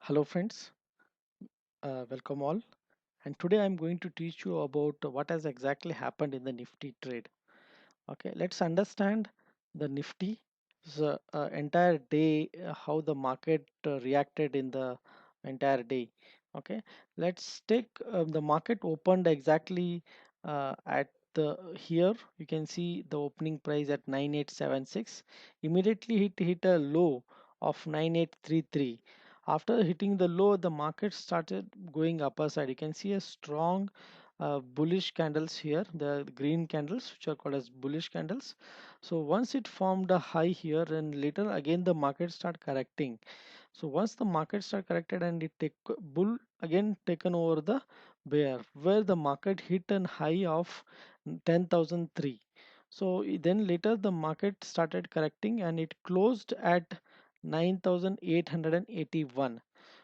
Hello friends, welcome all. And today I'm going to teach you about what has exactly happened in the Nifty trade. Okay, let's understand the Nifty entire day, how the market reacted in the entire day. Okay, let's take the market opened exactly at the here. You can see the opening price at 9876. Immediately it hit a low of 9833. After hitting the low, the market started going upper side. You can see a strong bullish candles here, the green candles which are called as bullish candles. So once it formed a high here, and later again the market start correcting. So once the market start corrected and it take bull again taken over the bear, where the market hit an high of 10,003. So then later the market started correcting and it closed at 9,881.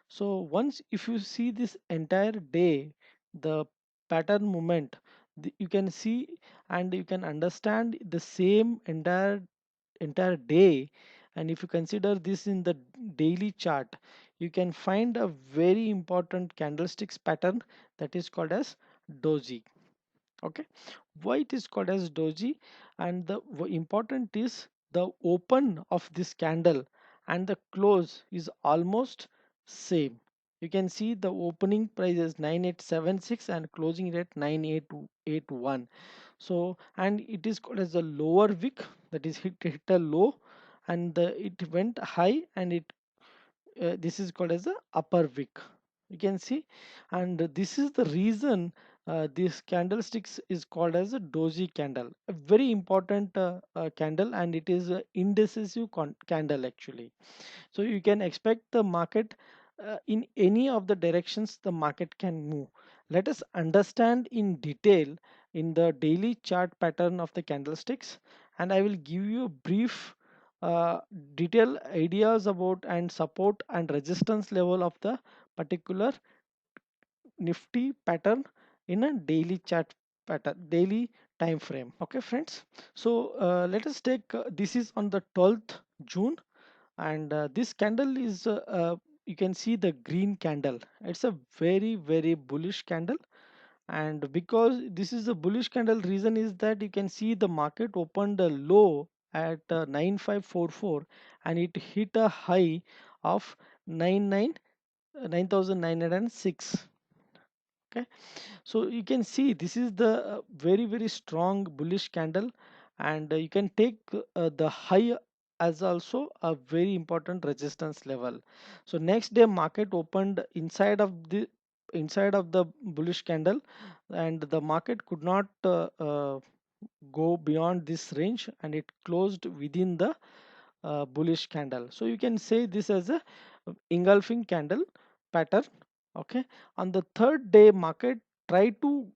So once if you see this entire day, the pattern movement, you can see and you can understand the same entire day. And if you consider this in the daily chart, you can find a very important candlesticks pattern that is called as doji. Okay, why it is called as doji, and the important is the open of this candle and the close is almost same. You can see the opening price is 9876 and closing it at 9881. So and it is called as a lower wick, that is hit a low, and it went high and it this is called as a upper wick, you can see. And this is the reason this candlesticks is called as a doji candle, a very important candle, and it is a indecisive candle actually. So you can expect the market in any of the directions the market can move. Let us understand in detail in the daily chart pattern of the candlesticks, and I will give you a brief uh, detailed ideas about and support and resistance level of the particular Nifty pattern in a daily chart pattern, daily time frame. Okay, friends. So let us take this is on the 12th June, and this candle is you can see the green candle. It's a very bullish candle, and because this is a bullish candle, reason is that you can see the market opened a low at 9544 and it hit a high of 99 9906. Okay, so you can see this is the very strong bullish candle, and you can take the high as also a very important resistance level. So next day market opened inside of the bullish candle, and the market could not go beyond this range and it closed within the bullish candle. So you can say this as a engulfing candle pattern. Okay, on the third day market tried to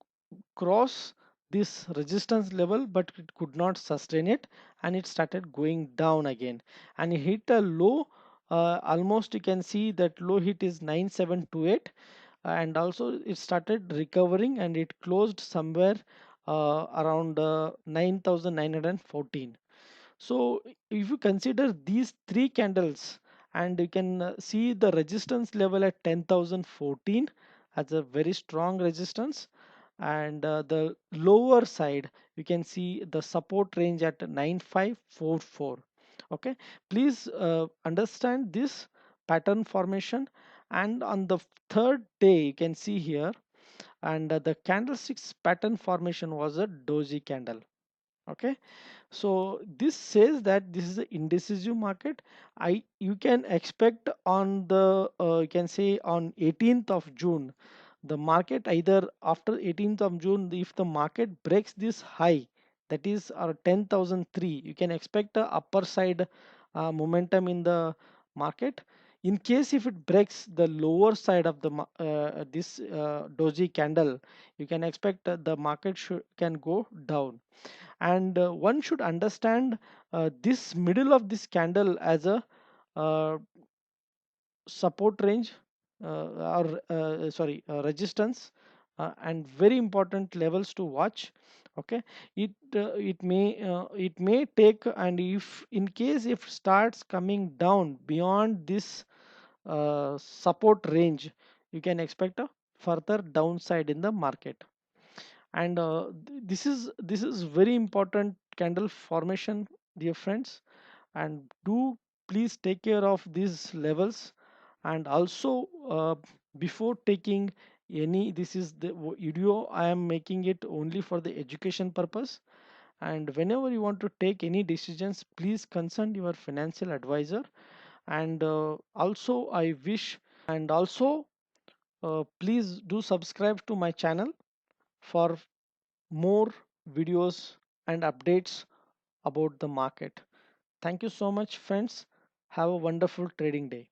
cross this resistance level, but it could not sustain it and it started going down again and it hit a low. Almost you can see that low hit is 9728, and also it started recovering and it closed somewhere around 9914. So if you consider these three candles, and you can see the resistance level at 10,014 as a very strong resistance, and the lower side you can see the support range at 9544. Okay, please understand this pattern formation. And on the third day you can see here, and the candlesticks pattern formation was a doji candle. Okay, so this says that this is an indecisive market. I You can expect on the you can say on 18th of June, the market either after 18th of June, if the market breaks this high, that is 10,003, you can expect a upper side momentum in the market. In case if it breaks the lower side of the this doji candle, you can expect the market can go down. And one should understand this middle of this candle as a uh, support range, or sorry, resistance, and very important levels to watch. Okay, it may take, and if in case if starts coming down beyond this support range, you can expect a further downside in the market. And this is very important candle formation, dear friends, and do please take care of these levels. And also, before taking any, this is the video I am making it only for the education purpose, and whenever you want to take any decisions, please consult your financial advisor. And also I wish, and also please do subscribe to my channel for more videos and updates about the market. Thank you so much, friends. Have a wonderful trading day.